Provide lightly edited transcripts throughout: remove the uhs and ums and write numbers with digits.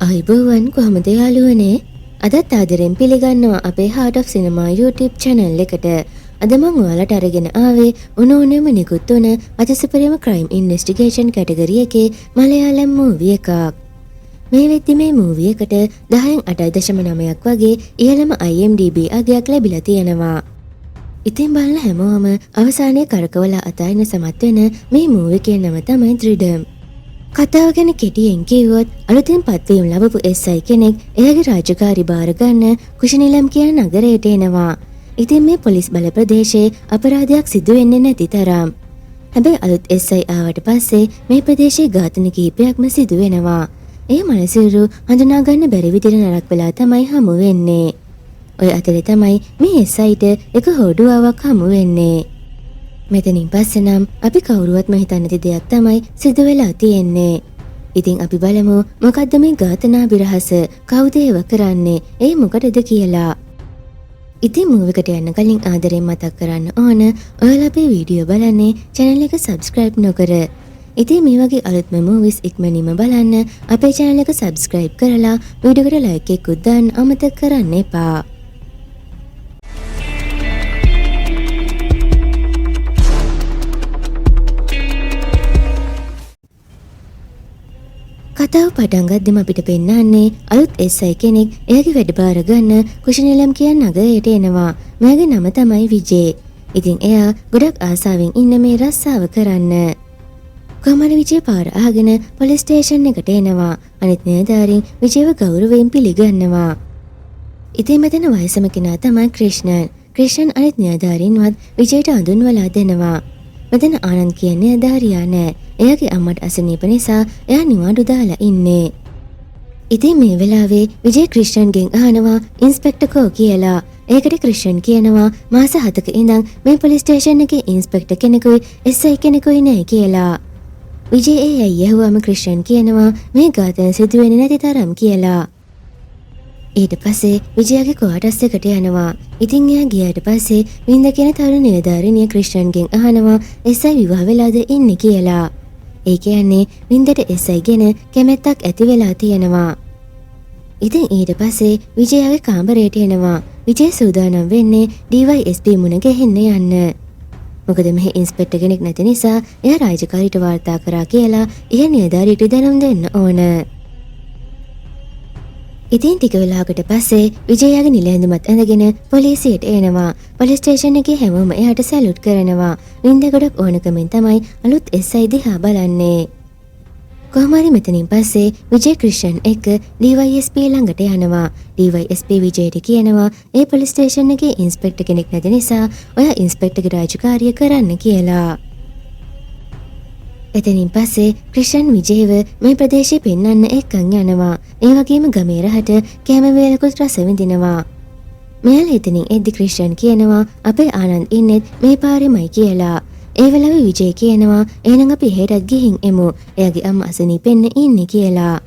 අයිබෝවන් කොහොමද යාළුවනේ? අදත් ආදරෙන් පිළිගන්නවා අපේ Heart of Cinema YouTube channel එකට. අද මම ඔයාලට අරගෙන ආවේ උණුණුම නිකුත් වුණ අතිසුපිරිම crime investigation category එකේ මලයාලම් movie එකක්. මේ වෙද්දි මේ movie එකට 10න් 8.9ක් වගේ ඉහළම IMDb අගයක් ලැබිලා තියෙනවා. ඉතින් බලන්න හැමෝම අවසානයේ කරකවලා අතයින සමත් වෙන මේ movie එකේ නම තමයි ත්‍රිඩම්. කතාව ගැන කෙටියෙන් කිව්වොත් අලුතෙන් පත්වීම් ලැබපු SI කෙනෙක් එයාගේ රාජකාරි බාර ගන්න කුෂිනිලම් කියන නගරයට එනවා. ඉතින් මේ පොලිස් බල ප්‍රදේශයේ අපරාධයක් සිදු වෙන්නේ නැති තරම්. හැබැයි අලුත් SI ආවට පස්සේ මේ ප්‍රදේශයේ ඝාතන කිහිපයක්ම සිදු වෙනවා. ඒ මනසිරු හඳුනා ගන්න බැරි විදිහට නරක වෙලා තමයි හමු වෙන්නේ. ඔය අතරේ තමයි මේ SIට එක හොඩුවාවක් හමු වෙන්නේ. මෙතනින් පස්සේ නම් අපි කවුරුවත්ම හිතන්නේ නැති දෙයක් තමයි සිදු වෙලා තියෙන්නේ. ඉතින් අපි බලමු මොකද්ද මේ ඝාතනා විරහස කවුද ඒව කරන්නේ ඒ මොකටද කියලා. ඉතින් මූවි එකට යන්න කලින් ආදරෙන් මතක් කරන්න ඕන ඔයාලා අපේ වීඩියෝ බලන්නේ channel එක subscribe නොකර. ඉතින් මේ වගේ අලුත්ම movies ඉක්මනින්ම බලන්න අපේ channel එක subscribe කරලා වීඩියෝ එකට like එකක් දාන්න අමතක කරන්න එපා. කතාව පටන් ගද්දිම අපිට පෙන්නන්නේ අලුත් SI කෙනෙක් එයාගේ වැඩ බාර ගන්න කුෂිනිලම් කියන නගරයට එනවා. මෙයාගේ නම තමයි විජේ. ඉතින් එයා ගොඩක් ආසාවෙන් ඉන්න මේ රස්සාව කරන්න. කොහමද විජේ පාර අහගෙන පොලිස් ස්ටේෂන් එකට එනවා. අනිත් නිලධාරීන් විජේව ගෞරවයෙන් පිළිගන්නවා. ඉතින් මෙතන වයසම කෙනා තමයි ක්‍රිෂ්ණන්. ක්‍රිෂ්ණන් අනිත් නිලධාරීන්වත් විජේට හඳුන්වලා දෙනවා. මෙතන ආනන්ද් කියන්නේ නිලධාරියා නෑ. එයාගේ අම්මට අසනීප නිසා එයා නිවාඩු දාලා ඉන්නේ. ඉතින් මේ වෙලාවේ විජේ ක්‍රිෂ්ණන්ගෙන් අහනවා ඉන්ස්පෙක්ටර් කෝ කියලා. ඒකට ක්‍රිෂ්ණන් කියනවා මාස 7ක ඉඳන් මේ පොලිස් ස්ටේෂන් එකේ ඉන්ස්පෙක්ටර් කෙනෙකුයි SI කෙනෙකුයි නෑ කියලා. විජේ ඒ අයියවම ක්‍රිෂ්ණන් කියනවා මේ ඝාතන සිදු වෙන්නේ නැති තරම් කියලා. ඊට පස්සේ විජයාගේ ක්වාටර්ස් එකට යනවා. ඉතින් එයා ගියාට පස්සේ වින්ද කියන තරුණ නිලධාරිනිය ක්‍රිෂ්ණන්ගෙන් අහනවා SI විවාහ වෙලාද ඉන්නේ කියලා. ඒ කියන්නේ වින්දට SI ගැන කැමැත්තක් ඇති වෙලා තියෙනවා. ඉතින් ඊට පස්සේ විජයාගේ කාමරයට එනවා. විජය සූදානම් වෙන්නේ DYSP මුණ ගැහෙන්න යන්න. මොකද මෙහි ඉන්ස්පෙක්ටර් කෙනෙක් නැති නිසා එයා රාජකාරීට වාර්තා කරා කියලා ඉහ නිලධාරියට දැනුම් දෙන්න ඕන. ඉතින් ටික වෙලාවකට පස්සේ විජයාගේ නිල ඇඳුමත් ඇඳගෙන පොලිසියට එනවා. පොලිස් ස්ටේෂන් එකේ හැමෝම එයාට සැලුට් කරනවා. වින්ද ගොඩක් ඕනකමින් තමයි අලුත් SI දිහා බලන්නේ. කොහොම හරි මෙතනින් පස්සේ විජේ ක්‍රිෂ්ණන් එක්ක DYSP ළඟට යනවා. DYSP විජේට කියනවා ඒ පොලිස් ස්ටේෂන් එකේ ඉන්ස්පෙක්ටර් කෙනෙක් නැති නිසා ඔයා ඉන්ස්පෙක්ටර්ගේ රාජකාරිය කරන්න කියලා. එතනින් පස්සේ ක්‍රිෂ්ණන් විජේව මේ ප්‍රදේශය පෙන්වන්න එක්කන් යනවා. ඒ වගේම ගමේ රහට කැම වේලකුත් රස විඳිනවා. මෙයාලා එතනින් එද්දි ක්‍රිෂ්ණන් කියනවා අපේ ආනන්ද් ඉන්නෙත් මේ පාරෙමයි කියලා. ඒ වෙලාවේ විජේ කියනවා එහෙනම් අපි එහෙටත් ගිහින් එමු. එයාගේ අම්මා අසනීපෙන්න ඉන්නේ කියලා.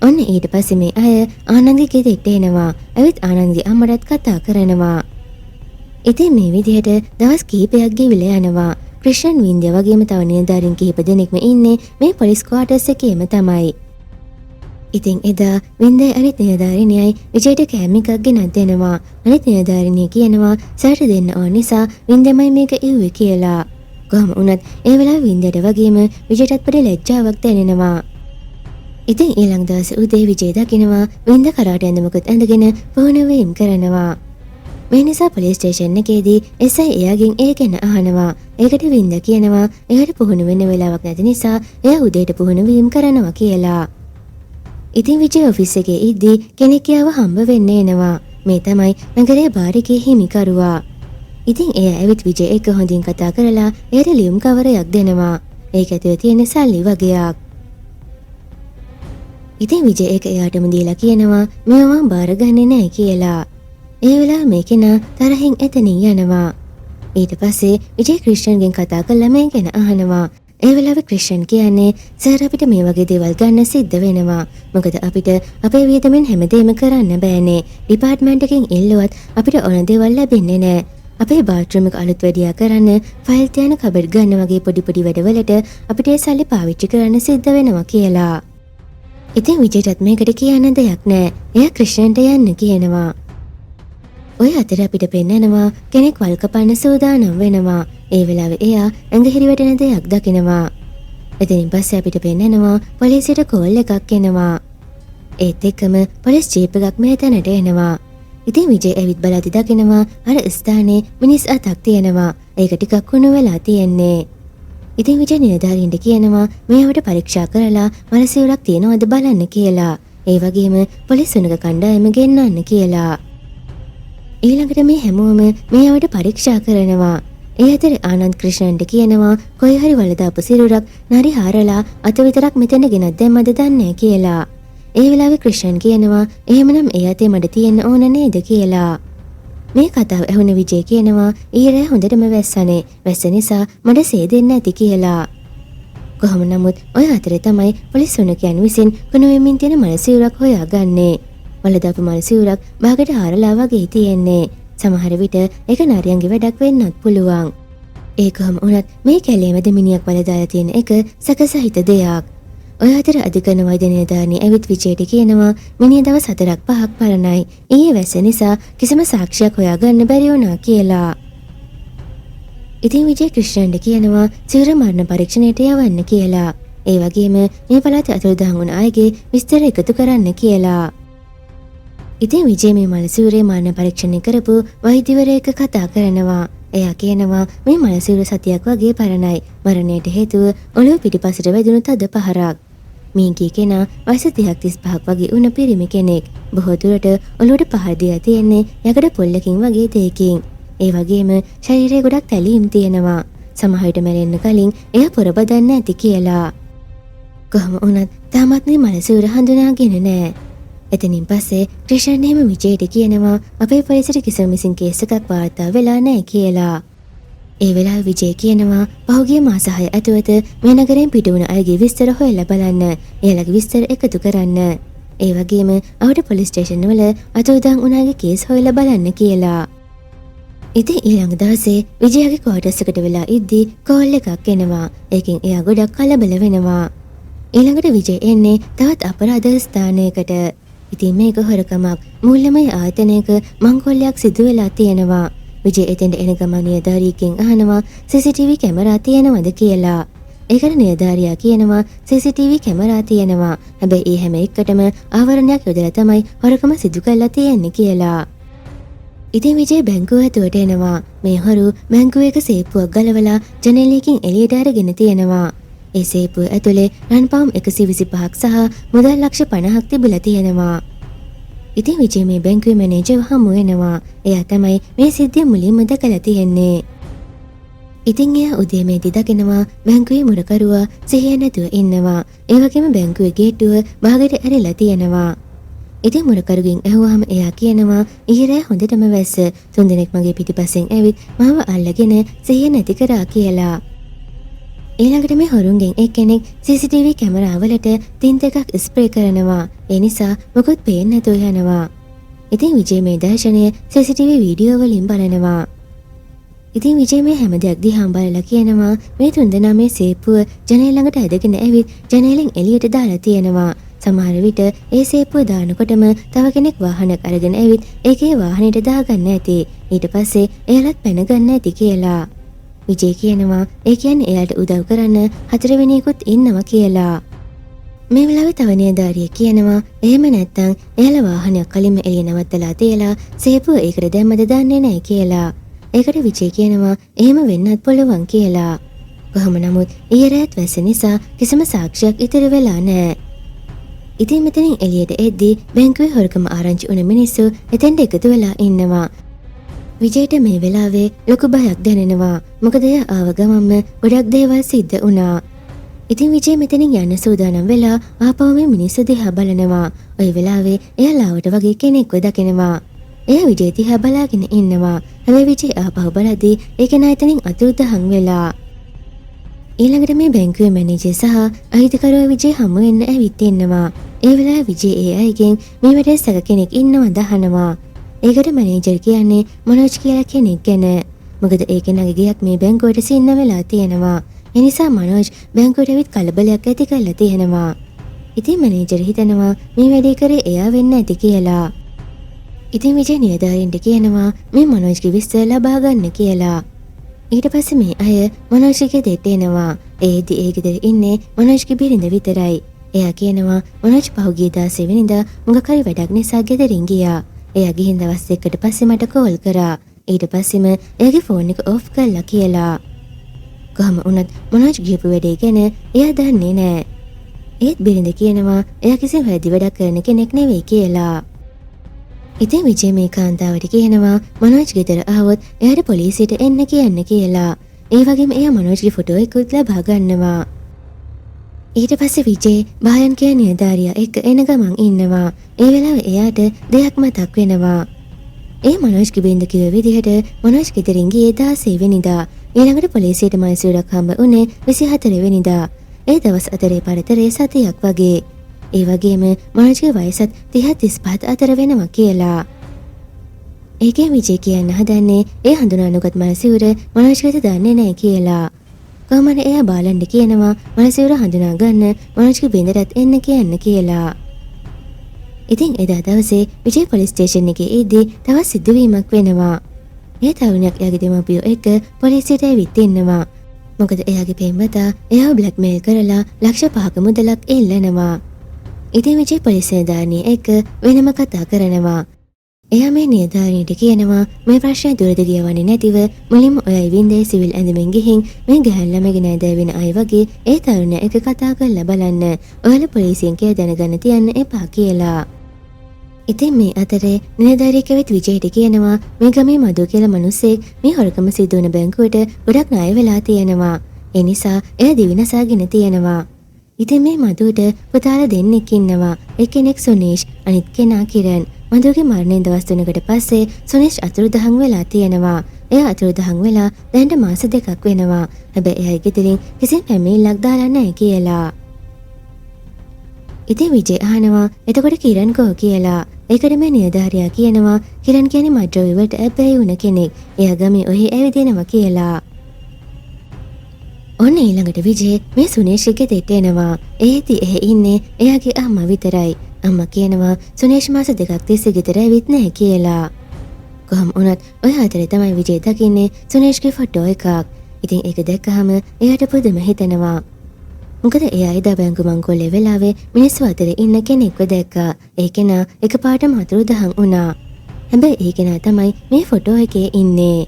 ඔන්න ඊට පස්සේ මේ අය ආනන්දගේ ගෙදරට එනවා. ඇවිත් ආනන්දගේ අම්මටත් කතා කරනවා. ඉතින් මේ විදිහට දවස් කිහිපයක් ගෙවිලා යනවා. ක්‍රිෂ්ණන් වින්දිය වගේම තව නිලධාරීන් කිහිප දෙනෙක්ම ඉන්නේ මේ පොලිස් ක්වාටර්ස් එකේම තමයි. ඉතින් එදා වින්දේ අනිත් නිලධාරිනියයි විජයට කෑම එකක් ගෙනත් දෙනවා. අනිත් නිලධාරිනිය කියනවා සර්ට දෙන්න ඕන නිසා වින්දෙමයි මේක ඉව්වේ කියලා. කොහොම වුණත් ඒ වෙලාවේ වින්දයට වගේම විජයටත් පොඩි ලැජ්ජාවක් දැනෙනවා. ඉතින් ඊළඟ දවසේ උදේ විජය දකිනවා වින්ද කරාට ඇඳුමකුත් ඇඳගෙන පුහුණුවීම් කරනවා. මේ නිසා පොලිස් ස්ටේෂන් එකේදී SI එයාගෙන් ඒ ගැන අහනවා. ඒකට වින්ද කියනවා එයාට පුහුණු වෙන්න වෙලාවක් නැති නිසා එයා උදේට පුහුණුවීම් කරනවා කියලා. ඉතින් විජය ඔෆිස් එකේ ඉද්දී කෙනෙක් යාව හම්බ වෙන්න එනවා. මේ තමයි නගරයේ බාරිකේ හිමිකරුවා. ඉතින් එයා ඇවිත් විජය එක්ක හොඳින් කතා කරලා එයාට ලියුම් කවරයක් දෙනවා. ඒක ඇතුලේ තියෙන සල්ලි වගේක්. ඉතින් විජය ඒක එයාටම දීලා කියනවා මේව මම බාරගන්නේ නැහැ කියලා. ඒ වෙලාව මේ කෙනා තරහින් එතනින් යනවා. ඊට පස්සේ විජේ ක්‍රිෂ්ණන්ගෙන් කතා කරලා මේ ගැන අහනවා. ඒ වෙලාවේ ක්‍රිෂ්ණන් කියන්නේ සර් අපිට මේ වගේ දේවල් ගන්න සිද්ධ වෙනවා. මොකද අපිට අපේ වියදමෙන් හැමදේම කරන්න බෑනේ. ඩිපාර්ට්මන්ට් එකෙන් ඉල්ලුවත් අපිට ඕන දේවල් ලැබෙන්නේ නැහැ. අපේ බාත්රූම් එක අලුත් වැඩියා කරන්න, ෆයිල් තියන කබඩ් ගන්න වගේ පොඩි වැඩවලට අපිට ඒ සල්ලි පාවිච්චි කරන්න සිද්ධ වෙනවා කියලා. ඉතින් විජයටත් මේකට කියන්න දෙයක් නෑ. එයා ක්‍රිෂ්ණන්ට යන්න කියනවා. ඔය අතර අපිට පෙන්නනවා කෙනෙක් වල් කපන්න සූදානම් වෙනවා. ඒ වෙලාවේ එයා ඇඟහිරි වැටෙන දෙයක් දකිනවා. එතනින් පස්සේ අපිට පෙන්නනවා පොලිසියට කෝල් එකක් එනවා. ඒත් එක්කම පොලිස් ජීප් එකක් මේ තැනට එනවා. ඉතින් විජය ඇවිත් බලද්දි දකිනවා අර ස්ථානයේ මිනිස් අතක් තියෙනවා. ඒක ටිකක් කුණු වෙලා තියෙන්නේ. ඉතින් විජය නිලධාරීන්ට කියනවා මේවට පරීක්ෂා කරලා මලසිවුරක් තියෙනවද බලන්න කියලා. ඒ වගේම පොලිස් සුනක කණ්ඩායම ගෙන්නන්න කියලා. ඊළඟට මේ හැමෝම මේවට පරීක්ෂා කරනවා. ඒ අතර ආනන්ද් ක්‍රිෂ්ණන්ට කියනවා කොයි හරි වලදාපු සිරුරක් නරි හාරලා අත විතරක් මෙතන ගෙනත් දැම්මද දන්නේ කියලා. ඒ වෙලාවේ ක්‍රිෂ්ණන් කියනවා එහෙමනම් ඒ අතේ මඩ තියෙන්න ඕන නේද කියලා. මේ කතාව ඇහුණ විජය කියනවා ඊරෑ හොඳටම වැස්සනේ. වැස්ස නිසා මඩ සේදෙන්න ඇති කියලා. කොහොම නමුත් ඔය අතරේ තමයි පොලිස් සුනකයන් විසින් කුණු වෙමින් තියෙන මල සිවුරක් හොයාගන්නේ. වලදාපු මල සිවුරක් බාගට හාරලා වගේ තියෙන්නේ. සමහර විට ඒක නරියන්ගේ වැඩක් වෙන්නත් පුළුවන්. ඒ කොහොම වුණත් මේ කැලේ මැද මිනිහක් වලදාලා තියෙන එක සැකසහිත දෙයක්. ඔය අතර අධිකරණ වෛද්‍ය නිලධාරිණී ඇවිත් විජයට කියනවා මිනිහ දවස් 4-5ක් පරණයි. ඊයේ වැස්ස නිසා කිසිම සාක්ෂියක් හොයාගන්න බැරි වුණා කියලා. ඉතින් විජය ක්‍රිෂ්ණන්ට කියනවා සිවුර මරණ පරීක්ෂණයට යවන්න කියලා. ඒ වගේම මේ පළාතේ අතුරුදහන් වුණ අයගේ විස්තර එකතු කරන්න කියලා. ඉතින් විජය මේ මලසිවුරේ මරණ පරීක්ෂණය කරපු වෛද්‍යවරයෙක් කතා කරනවා. එයා කියනවා මේ මලසිවුර සතියක් වගේ පරණයි. මරණයට හේතුව ඔළුව පිටිපසට වැදුණු තද පහරක්. මීගේ කෙනා වයස 30-35ක් වගේ වුණ පිරිමි කෙනෙක්. බොහෝ දුරට ඔළුවට පහර දීලා තියෙන්නේ යකඩ පොල්ලකින් වගේ දෙයකින්. ඒ වගේම ශරීරයේ ගොඩක් තැලීම් තියෙනවා. සමහර විට මැරෙන්න කලින් එයා පොර බදන්න ඇති කියලා. කොහොම වුණත් තාමත් මේ මලසිවුර හඳුනාගෙන නැහැ. එතනින් පස්සේ ක්‍රිෂන් එහෙම විජයට කියනවා අපේ පොලිසියට කිසිම මිසින් කේස් එකක් වාර්තා වෙලා නැහැ කියලා. ඒ වෙලාවේ විජය කියනවා පහුගිය මාස 6 ඇතුළත මේ නගරයෙන් පිට වුණ අයගේ විස්තර හොයලා බලන්න. එයාලගේ විස්තර එකතු කරන්න. ඒ වගේම අවුට පොලිස් ස්ටේෂන් වල අතුරුදහන් වුණාගේ කේස් හොයලා බලන්න කියලා. ඉතින් ඊළඟ දවසේ විජයගේ ක්වාටර්ස් එකට වෙලා ඉද්දි කෝල් එකක් එනවා. ඒකෙන් එයා ගොඩක් කලබල වෙනවා. ඊළඟට විජය එන්නේ තවත් අපරාධ ස්ථානයකට. ඉතින් මේක හොරකමක් මුල්ලමය ආයතනයක මංකොල්ලයක් සිදු වෙලා තියෙනවා. විජය එතෙන්ට එන ගමන් නිලධාරියකින් අහනවා CCTV කැමරා තියෙනවද කියලා. ඒකට නිලධාරියා කියනවා CCTV කැමරා තියෙනවා. හැබැයි ඒ හැම එකටම ආවරණයක් යොදලා තමයි හොරකම සිදු කරලා තියෙන්නේ කියලා. ඉතින් විජය බැංකුව ඇතුළට එනවා. මේ හොරු බැංකුවක සේප්පුවක් ගලවලා ජනේලයකින් එළියට අරගෙන තියෙනවා. ඒ සේපුව ඇතුලේ රන් පවුම් 125ක් සහ මුදල් ලක්ෂ 50ක් තිබිලා තියෙනවා. ඉතින් විජය මේ බැංකුවේ මැනේජර් හමු වෙනවා. එයා තමයි මේ සිද්ධිය මුලින්ම දැකලා තියෙන්නේ. ඉතින් එයා උදේමේදී දකිනවා බැංකුවේ මුරකරුවා සිහිය නැතුව ඉන්නවා. ඒ වගේම බැංකුවේ ගේට්ටුව භාගයට ඇරිලා තියෙනවා. ඉතින් මුරකරුගෙන් ඇහුවාම එයා කියනවා ඊරෑ හොඳටම වැස්ස. 3 දෙනෙක් මගේ පිටිපස්සෙන් ඇවිත් මාව අල්ලගෙන සිහිය නැති කරා කියලා. ඊළඟට මේ හොරුන්ගෙන් එක්කෙනෙක් CCTV කැමරාවලට තින්ත එකක් ස්ප්‍රේ කරනවා. ඒ නිසා මොකොත් පේන්නේ නැතුව යනවා. ඉතින් විජය මේ දර්ශනය CCTV වීඩියෝ වලින් බලනවා. ඉතින් විජය මේ හැම දෙයක් දිහා බලලා කියනවා මේ 3 දෙනා මේ සේප්පුව ජනේල ළඟට ඇදගෙන ඇවිත් ජනේලෙන් එළියට දාලා තියෙනවා. සමහර විට ඒ සේප්පුව දානකොටම තව කෙනෙක් වාහනයක් අරගෙන ඇවිත් ඒකේ වාහනේට දාගන්න ඇති. ඊට පස්සේ එයාලත් පැන ගන්න ඇති කියලා. විජය කියනවා ඒ කියන්නේ එයාට උදව් කරන්න 4 වෙනියෙකුත් ඉන්නවා කියලා. මේ වෙලාවේ තව නිලධාරියෙක් කියනවා එහෙම නැත්නම් එයාලා වාහනයක් කලින්ම එළිය නවත්තලා තියලා සේපුව ඒකට දැම්මද දන්නේ නැහැ කියලා. ඒකට විජය කියනවා එහෙම වෙන්නත් පුළුවන් කියලා. කොහොම නමුත් ඊරෑත් වැස්ස නිසා කිසිම සාක්ෂියක් ඉතිරි වෙලා නැහැ. ඉතින් මෙතනින් එළියට එද්දී බැංකුවේ හොරකම ආරංචි වුණ මිනිස්සු එතෙන්ට එකතු වෙලා ඉන්නවා. විජයට මේ වෙලාවේ ලොකු බයක් දැනෙනවා. මොකද එයා ආව ගමන්ම ගොඩක් දේවල් සිද්ධ වුණා. ඉතින් විජය මෙතනින් යන්න සූදානම් වෙලා ආපහු මේ මිනිස්සු දිහා බලනවා. ওই වෙලාවේ එයා ලාවට වගේ කෙනෙක්ව දකිනවා. එයා විජය දිහා බලාගෙන ඉන්නවා. හැබැයි විජය ආපහු බලද්දී ඒක නැතනින් අතුරුදහන් වෙලා. ඊළඟට මේ බැංකුවේ මැනේජර් සහ අහිතකරුවා විජය හමු වෙන්න ඇවිත් ඉන්නවා. ඒ වෙලාවේ විජය ඒ අයගෙන් මේ වැඩේ සැක කෙනෙක් ඉන්නවද අහනවා. ඒකට මැනේජර් කියන්නේ මනෝජ් කියලා කෙනෙක් ගැන. මොකද ඒ කෙනාගේ ගියක් මේ බැංකුවට සින්න වෙලා තියෙනවා. ඒ නිසා මනෝජ් බැංකුවට ඇවිත් කලබලයක් ඇති කරලා තියෙනවා. ඉතින් මැනේජර් හිතනවා මේ වැඩේ කරේ එයා වෙන්න ඇති කියලා. ඉතින් විජේ නිලධාරීන්ට කියනවා මේ මනෝජ්ගේ විස්තර ලබා ගන්න කියලා. ඊට පස්සේ මේ අය මනෝජ්ගේ දෙට එනවා. ඒදි ඒ ගෙදර ඉන්නේ මනෝජ්ගේ බිරිඳ විතරයි. එයා කියනවා මනෝජ් පහුගිය 16 වෙනිදා මොකක් හරි වැඩක් නිසා ගෙදරින් ගියා. එයා ගිහින් දවස් දෙකකට පස්සේ මට කෝල් කරා. ඊට පස්සෙම එයාගේ ෆෝන් එක ඔෆ් කළා කියලා. කොහම වුණත් මනෝජ් ගියපු වැඩේ ගැන එයා දන්නේ නැහැ. ඒත් බිරිඳ කියනවා එයා කිසිම වැරදි වැඩක් කරන කෙනෙක් නෙවෙයි කියලා. ඉතින් විජේ මේ කාන්තාවට කියනවා මනෝජ් ගෙදර ආවොත් එයාට පොලිසියට එන්න කියන්න කියලා. ඒ වගේම එයා මනෝජ්ගේ ෆොටෝ එකකුත් ලබා ගන්නවා. ඊට පස්සේ විජේ බායන් කියන නිලධාරියා එක්ක එන ගමන් ඉන්නවා. ඒ වෙලාවේ එයාට දෙයක් මතක් වෙනවා. ඒ මනෝජ්ගේ බිරිඳ කිව්ව විදිහට මනෝජ් ගෙදරින් ගියේ 16 වෙනිදා. ඊළඟට පොලිසියට මයිසූරක් හම්බ වුණේ 24 වෙනිදා. ඒ දවස් අතරේ පරතරේ සතියක් වගේ. ඒ වගේම මනෝජ්ගේ වයසත් 30-35 අතර වෙනවා කියලා. ඒකෙන් විජේ කියන්න හදන්නේ ඒ හඳුනානුගත් මනසිවුර මනෝජ්ට දන්නේ නැහැ කියලා. කොහොමද එයා බාලන්ට කියනවා මනසිවුර හඳුනා ගන්න මනෝජ්ගේ බිරිඳට එන්න කියන්න කියලා. ඉතින් එදා දවසේ විජේ පොලිස් ස්ටේෂන් එකේ ඉද්දී තවත් සිදුවීමක් වෙනවා. ඒ තරුණියක් එයාගේ දෙමාපියෝ එක්ක පොලිසියට ඇවිත් ඉන්නවා. මොකද එයාගේ පෙම්වතා එයාව බ්ලැක්මේල් කරලා ලක්ෂ 5ක මුදලක් ඉල්ලනවා. ඉතින් විජේ පොලිස් නිලධාරිණිය එක්ක වෙනම කතා කරනවා. එයා මේ නිලධාරිණියට කියනවා මේ ප්‍රශ්නේ දුරද ගියවන්නේ නැතිව මුලින්ම ඔයයි වින්දේ සිවිල් ඇඳුමින් ගිහින් මේ ගහන් ළමගේ නෑදෑවෙන අය වගේ ඒ තරුණයා එක්ක කතා කරලා බලන්න. ඔයාලා පොලිසියෙන් කියලා දැනගන්න තියන්න එපා කියලා. ඉතින් මේ අතරේ නිලධාරියෙක් විජේට කියනවා මේ ගමේ මధు කියලා මිනිස්සෙක් මේ හොරකම සිදු වුණ බැංකුවට ගොඩක් ණය වෙලා තියෙනවා. ඒ නිසා එයා දිවිනසාගෙන තියෙනවා. ඉතින් මේ මధుට පුතාලා දෙන්නෙක් ඉන්නවා. එක්කෙනෙක් සුනීෂ්, අනිත් කෙනා කිරන්. මధుගේ මරණයෙන් දවස් 3කට පස්සේ සුනීෂ් අතුරුදහන් වෙලා තියෙනවා. එයා අතුරුදහන් වෙලා දැන් මාස 2ක් වෙනවා. හැබැයි එයාගේ ගෙදරින් කිසිම පැමිණිල්ලක් දාලා නැහැ කියලා. ඉතින් විජේ අහනවා එතකොට කිරන් කෝ කියලා. ඒකට මේ නිලධාරියා කියනවා කිරන් කියන්නේ මඩ්‍රවි වලට ඇබ්බැහි වුණ කෙනෙක්. එයා ගමේ ඔහි ඇවිදිනවා කියලා. ඔන්න ඊළඟට විජේ මේ සුනේෂ්ගේ දෙට එනවා. ඒදි එහි ඉන්නේ එයාගේ අම්මා විතරයි. අම්මා කියනවා සුනේෂ් මාස 2ක් තිස්සේ ගෙදර ඇවිත් නැහැ කියලා. කොහොම වුණත් ඔය අතරේ තමයි විජේ දකින්නේ සුනේෂ්ගේ ෆොටෝ එකක්. ඉතින් ඒක දැක්කහම එයාට පුදුම හිතෙනවා. මොකද එයා එදා බැංකු මංකොල්ලේ වෙලාවේ මිනිස්සු අතරේ ඉන්න කෙනෙක්ව දැක්කා. ඒ කෙනා එකපාරටම අතුරුදහන් වුණා. හැබැයි ඒ කෙනා තමයි මේ ෆොටෝ එකේ ඉන්නේ.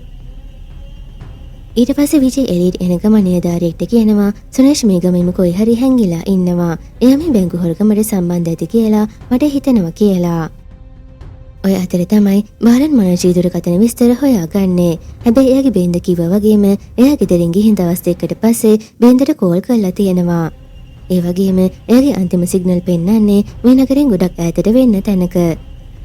ඊට පස්සේ විජේ එළියට එන ගම නිලධාරියෙක්ට කියනවා සුනේෂ් මේ ගමේම කොයි හරි හැංගිලා ඉන්නවා. එයා මේ බැංකු හොරකමට සම්බන්ධ ඇති කියලා මට හිතෙනවා කියලා. ඔය අතරේ තමයි බාලන් මනෝජී දුරකථන විස්තර හොයාගන්නේ. හැබැයි එයාගේ බිරිඳ කිව්වා වගේම එයා ගෙදරින් ගිහින් දවස් දෙකකට පස්සේ බිරිඳට කෝල් කරලා තියෙනවා. ඒ වගේම එයාගේ අන්තිම සිග්නල් පෙන්නන්නේ මේ නගරෙන් ගොඩක් ඈතට වෙන්න තැනක.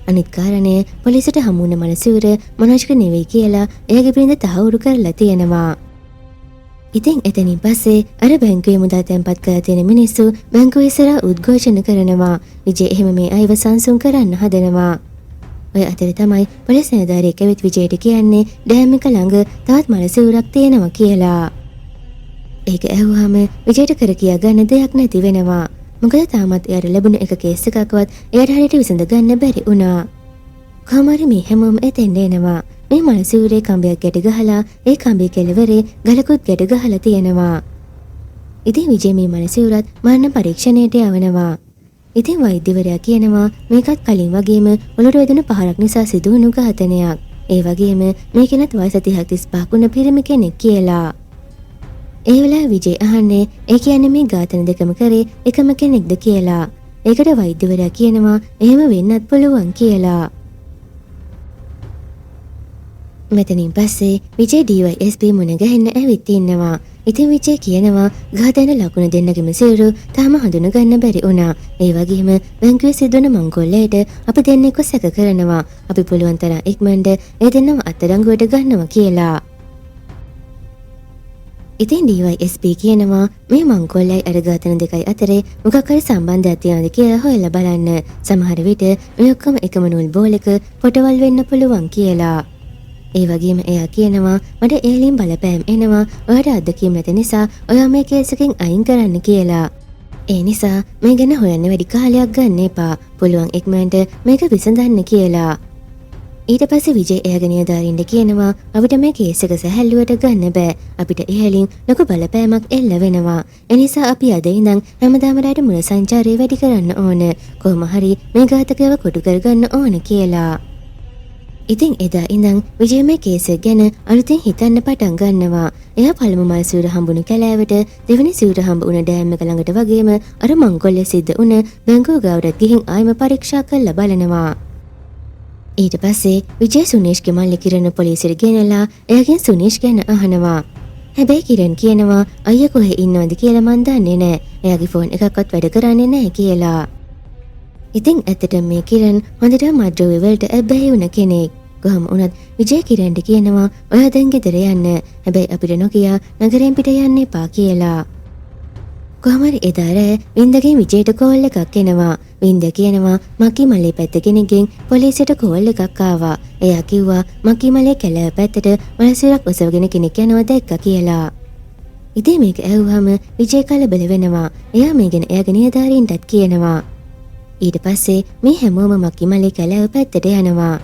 අනිත් කාරණය පොලිසියට හමු වුණ මනසිවුර මනෝජ්ගේ නෙවෙයි කියලා එයාගේ බිරිඳ තහවුරු කරලා තියෙනවා. ඉතින් එතනින් පස්සේ අර බැංකුවේ මුදල් තැන්පත් කරලා තියෙන මිනිස්සු බැංකුවේ ඉස්සරහා උද්ඝෝෂණ කරනවා. විජේ එහෙම මේ අයව සංසුන් කරන්න හදනවා. ඔය අතරේ තමයි පොලිස් නිලධාරියෙක් ඇවිත් විජේට කියන්නේ ඩෑම් එක ළඟ තවත් මනසිවුරක් තියෙනවා කියලා. ඒක ඇහුවාම විජේට කර කියා ගන්න දෙයක් නැති වෙනවා. මොකද තාමත් එයාට ලැබුණ එක කේස් එකක්වත් එයාට හරියට විසඳ ගන්න බැරි වුණා. කොහොමරි මේ හැමෝම එතෙන් එනවා. මේ මනසිවුරේ කම්බයක් ගැට ගහලා ඒ කම්බේ කෙළවරේ ගලකුත් ගැට ගහලා තියෙනවා. ඉතින් විජේ මේ මනසිවුරත් මරණ පරීක්ෂණයට යවනවා. ඉතින් වෛද්‍යවරයා කියනවා මේකත් කලින් වගේම ඔලුවට වැදුණු පහරක් නිසා සිදු වුණු ඝාතනයක්. ඒ වගේම මේ කෙනත් වයස 30-35 වුණ පිරිමි කෙනෙක් කියලා. ඒ වෙලාවේ විජේ අහන්නේ ඒ කියන්නේ මේ ඝාතන දෙකම කරේ එකම කෙනෙක්ද කියලා. ඒකට වෛද්‍යවරයා කියනවා එහෙම වෙන්නත් පුළුවන් කියලා. මෙතනින් පස්සේ විජේ DYSP මුණ ගැහෙන්න ඇවිත් ඉන්නවා. ඉතින් විජේ කියනවා ඝාතන ලකුණු දෙන්නගෙම සිවුරු තාම හඳුන ගන්න බැරි වුණා. ඒ වගේම බැංකුවේ සිදුවන මංකොල්ලයට අපි දෙන්නෙක්ව සැක කරනවා. අපි පුළුවන් තරම් ඉක්මනට ඒ දෙන්නව අත්අඩංගුවට ගන්නවා කියලා. ඉතින් DYSP කියනවා මේ මංකොල්ලයි අර ඝාතන දෙකයි අතරේ මොකක් හරි සම්බන්ධයක් තියනද කියලා හොයලා බලන්න. සමහර විට මේ ඔක්කොම එකම නූල් බෝලක පොටවල් වෙන්න පුළුවන් කියලා. ඒ වගේම එයා කියනවා මට ඒලින් බලපෑම් එනවා. ඔයාට අත්දැකීම් නැති නිසා ඔයා මේ කේස් එකෙන් අයින් කරන්න කියලා. ඒ නිසා මේ ගැන හොයන්න වැඩි කාලයක් ගන්න එපා. පුළුවන් ඉක්මනට මේක විසඳන්න කියලා. ඊට පස්සේ විජේ එයාගේ නිලධාරීන්ට කියනවා අපිට මේ කේස් එක සැහැල්ලුවට ගන්න බෑ. අපිට ඉහළින් ලොකු බලපෑමක් එල්ල වෙනවා. ඒ නිසා අපි අද ඉඳන් හැමදාම රාට මුල සංචාරය වැඩි කරන්න ඕන. කොහොම හරි මේ ඝාතකයව කොටු කරගන්න ඕන කියලා. ඉතින් එදා ඉඳන් විජේ මේ කේස් එක ගැන අලුතින් හිතන්න පටන් ගන්නවා. එයා පළමු මල් සිවුර හම්බුණු කැලෑවට දෙවෙනි සිවුර හම්බ වුණ ඩෑම් එක ළඟට වගේම අර මංගොල්ලේ සිද්ධ වුණ බැංකුව ගාවට ගිහින් ආයෙම පරීක්ෂා කරලා බලනවා. ඊට පස්සේ විජේ සුනීෂ්ගේ මල්ලි කිරණ පොලිසියට ගෙනලා එයාගෙන් සුනීෂ් ගැන අහනවා. හැබැයි කිරණ කියනවා අයියා කොහෙ ඉන්නවද කියලා මන් දන්නේ නැහැ. එයාගේ ෆෝන් එකක්වත් වැඩ කරන්නේ නැහැ කියලා. ඉතින් ඇත්තටම මේ කිරණ හොඳට මඩ්‍රෝවේ වලට ඇබ්බැහි වුණ කෙනෙක්. කොහොම වුණත් විජේ කිරණ්ට කියනවා ඔයා දැන් ගෙදර යන්න. හැබැයි අපිට නොකිය නගරයෙන් පිට යන්න එපා කියලා. කොහමරි එදා රෑ වින්දගෙන් විජේට කෝල් එකක් එනවා. වින්ද කියනවා මකී මලේ පැත්ත කෙනෙක්ගෙන් පොලිසියට කෝල් එකක් ආවා. එයා කිව්වා මකී මලේ කැලෑව පැත්තට මලසිරක් ඔසවගෙන කෙනෙක් යනවා දැක්කා කියලා. ඉතින් මේක ඇහුවම විජේ කලබල වෙනවා. එයා මේ ගැන එයාගේ නිලධාරීන්ටත් කියනවා. ඊට පස්සේ මේ හැමෝම මකී මලේ කැලෑව පැත්තට යනවා.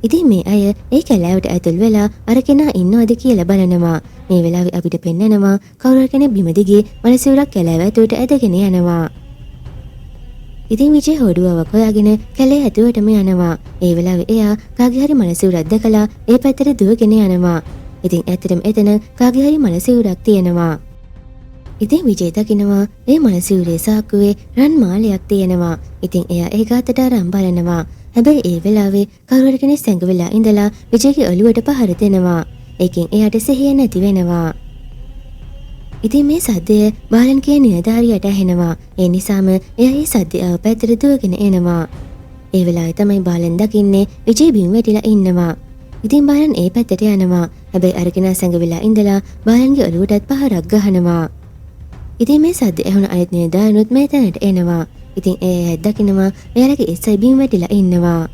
ඉතින් මේ අය ඒ කැලෑවට ඇතුල් වෙලා අර කෙනා ඉන්නවද කියලා බලනවා. මේ වෙලාවේ අපිට පෙන්නනවා කවුරු කෙනෙක් බිම දිගේ මලසිරක් කැලෑව ඇතුළට ඇදගෙන යනවා. ඉතින් විජේ හොඩුවාවක් හොයාගෙන කැලේ ඇතුළටම යනවා. ඒ වෙලාවේ එයා කාගේ හරි මලසිරක් දැකලා ඒ පැත්තට දුවගෙන යනවා. ඉතින් ඇත්තටම එතන කාගේ හරි මලසිරක් තියෙනවා. ඉතින් විජේ දකිනවා ඒ මලසිරේ සාක්කුවේ රන් මාලයක් තියෙනවා. ඉතින් එයා ඒක අතට අරන් බලනවා. හැබැයි ඒ වෙලාවේ කවුරු කෙනෙක් සැඟවිලා ඉඳලා විජේගේ ඔළුවට පහර දෙනවා. ඒකෙන් එයාට සිහිය නැති වෙනවා. ඉතින් මේ සද්දය බාලන් කියන නිලධාරියට ඇහෙනවා. ඒ නිසාම එයා ඒ සද්දය ආව පැත්තට දුවගෙන එනවා. ඒ වෙලාවේ තමයි බාලන් දකින්නේ විජේ බිම් වැටිලා ඉන්නවා. ඉතින් බාලන් ඒ පැත්තට යනවා. හැබැයි අර කෙනා සැඟවිලා ඉඳලා බාලන්ගේ ඔළුවටත් පහරක් ගහනවා. ඉතින් මේ සද්ද ඇහුණ අනිත් නිලධාරිනුත් මේ තැනට එනවා. ඉතින් ඒ දකිනවා එයාලගේ එස්සයි බිම් වැටිලා ඉන්නවා.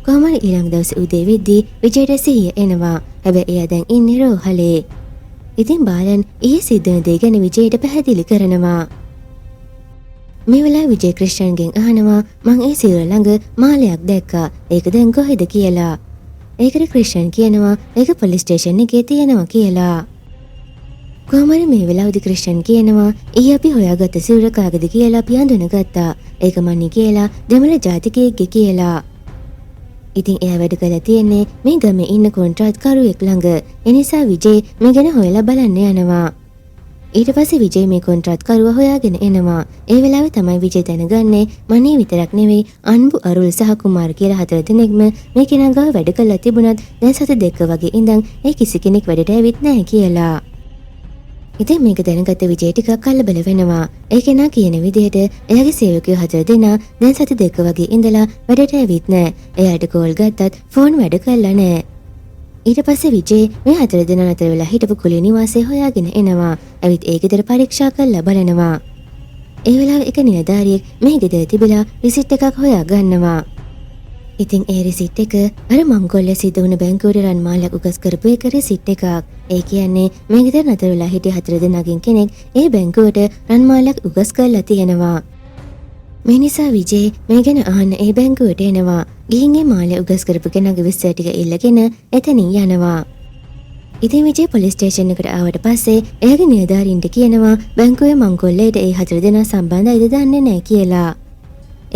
කොහමද ඊළඟ දවසේ උදේ වෙද්දී විජේට සිහිය එනවා. හැබැයි එයා දැන් ඉන්නේ රෝහලේ. ඉතින් බාලන් ඊයේ සිද්ධ වෙන දේ ගැන විජේට පැහැදිලි කරනවා. මේ වෙලාවේ විජේ ක්‍රිස්ටියන්ගෙන් අහනවා මං ඒ සිවුර ළඟ මාලයක් දැක්කා. ඒක දැන් කොහෙද කියලා. ඒකට ක්‍රිස්ටියන් කියනවා ඒක පොලිස් ස්ටේෂන් එකේ තියෙනවා කියලා. කොහමද මේ වෙලාවේදී ක්‍රිස්ටියන් කියනවා ඊයේ අපි හොයාගත්ත සිවුර කාගේද කියලා අපි අඳුනගත්තා. ඒක මන්නේ කියලා දෙමළ ජාතිකයෙක්ගේ කියලා. ඉතින් එයා වැඩ කරලා තියෙන්නේ මේ ගමේ ඉන්න කොන්ත්‍රාත් කරුවෙක් ළඟ. ඒ නිසා විජේ මේ ගැන හොයලා බලන්න යනවා. ඊට පස්සේ විජේ මේ කොන්ත්‍රාත් කරුවා හොයාගෙන එනවා. ඒ වෙලාවේ තමයි විජේ දැනගන්නේ මනේ විතරක් නෙවෙයි අන්බු අරුල් සහ කුමාර් කියලා 4 දෙනෙක්ම මේ කෙනා ගාව වැඩ කරලා තිබුණත් දැන් සත දෙක වගේ ඉඳන් ඒ කිසි කෙනෙක් වැඩට ඇවිත් නැහැ කියලා. ඉතින් මේක දැනගත්ත විජේ ටිකක් කලබල වෙනවා. ඒ කෙනා කියන විදිහට එයාගේ සේවකයෝ 4 දෙනා දැන් සති දෙක වගේ ඉඳලා වැඩට ඇවිත් නැහැ. එයාට කෝල් ගත්තත් ෆෝන් වැඩ කරලා නැහැ. ඊට පස්සේ විජේ මේ 4 දෙනා අතර වෙලා හිටපු කුලිය නිවාසය හොයාගෙන එනවා. ඇවිත් ඒ ගෙදර පරීක්ෂා කරලා බලනවා. ඒ වෙලාවේ එක නිලධාරියෙක් මේ ගෙදර තිබිලා රිසිට් එකක් හොයා ගන්නවා. ඉතින් ඒ රිසිට් එක අර මංගොල්ලේ සිද්ධ වුණ බැංකුවේ රන් මාලක් උගස් කරපු එක රිසිට් එකක්. ඒ කියන්නේ මේ ගෙදර නතර වෙලා හිටිය 4 දෙනාගෙන් කෙනෙක් ඒ බැංකුවට රන් මාලක් උගස් කරලා තියෙනවා. මේ නිසා විජේ මේ ගැන අහන්න ඒ බැංකුවට එනවා. ගිහින් ඒ මාලය උගස් කරපු කෙනාගේ විස්තර ටික ඉල්ලගෙන එතනින් යනවා. ඉතින් විජේ පොලිස් ස්ටේෂන් එකට ආවට පස්සේ එයාගේ නිලධාරීන්ට කියනවා බැංකුවේ මංගොල්ලේට ඒ 4 දෙනා සම්බන්ධයිද දන්නේ නැහැ කියලා.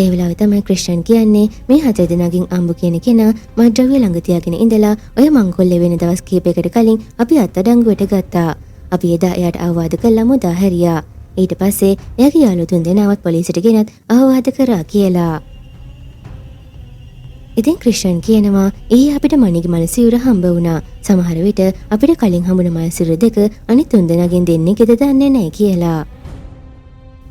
ඒ වෙලාවේ තමයි ක්‍රිස්ටියන් කියන්නේ මේ 4 දෙනාගෙන් අම්බු කියන කෙනා මඩ්‍රව්‍ය ළඟ තියාගෙන ඉඳලා ඔය මංගොල්ලේ වෙන දවස් කිහිපයකට කලින් අපි අත්අඩංගුවට ගත්තා. අපි එදා එයාට අවවාද කළා මුදා හැරියා. ඊට පස්සේ එයාගේ යාළුවෝ 3 දෙනාවත් පොලිසියට ගෙනත් අවවාද කරා කියලා. ඉතින් ක්‍රිස්ටියන් කියනවා ඊයේ අපිට මණිගේ මලසිවුර හම්බ වුණා. සමහර විට අපිට කලින් හම්බුන මලසිවුර දෙක අනිත් 3 දෙනාගෙන් දෙන්නේ කෙද දන්නේ නැහැ කියලා.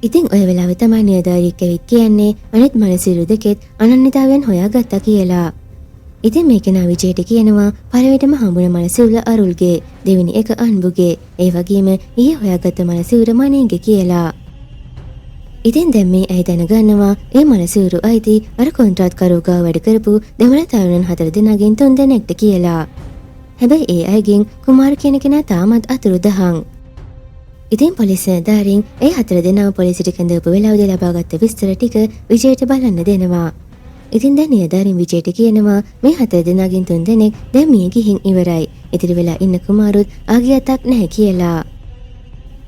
ඉතින් ඔය වෙලාවේ තමයි නිලධාරියෙක් ඇවිත් කියන්නේ අනිත් මලසිරු දෙකෙත් අනන්‍යතාවයෙන් හොයාගත්තා කියලා. ඉතින් මේක නා විජේට කියනවා පළවෙනිටම හම්බුන මලසිරුල අරුල්ගේ, දෙවෙනි එක අන්බුගේ, ඒ වගේම ඊයේ හොයාගත්ත මලසිරුර මණේගේ කියලා. ඉතින් දැන් මේ අය දැනගන්නවා ඒ මලසිරු අයිති අර කොන්ත්‍රාත් කරුවා වැඩ කරපු දෙමළ තරුණන් 4 දෙනාගෙන් 3 දෙනෙක්ට කියලා. හැබැයි ඒ අයගෙන් කුමාර් කියන කෙනා තාමත් අතුරුදහන්. ඉතින් පොලිස් නිලධාරීන් ඒ 4 දෙනාම පොලිසියට කැඳවපු වෙලාවදී ලබාගත් විස්තර ටික විජයට බලන්න දෙනවා. ඉතින් දැන් නිලධාරීන් විජයට කියනවා මේ 4 දෙනාගෙන් 3 දෙනෙක් දැන් මිය ගිහින් ඉවරයි. ඉතිරි වෙලා ඉන්න කුමාරුත් ආගේ අතක් නැහැ කියලා.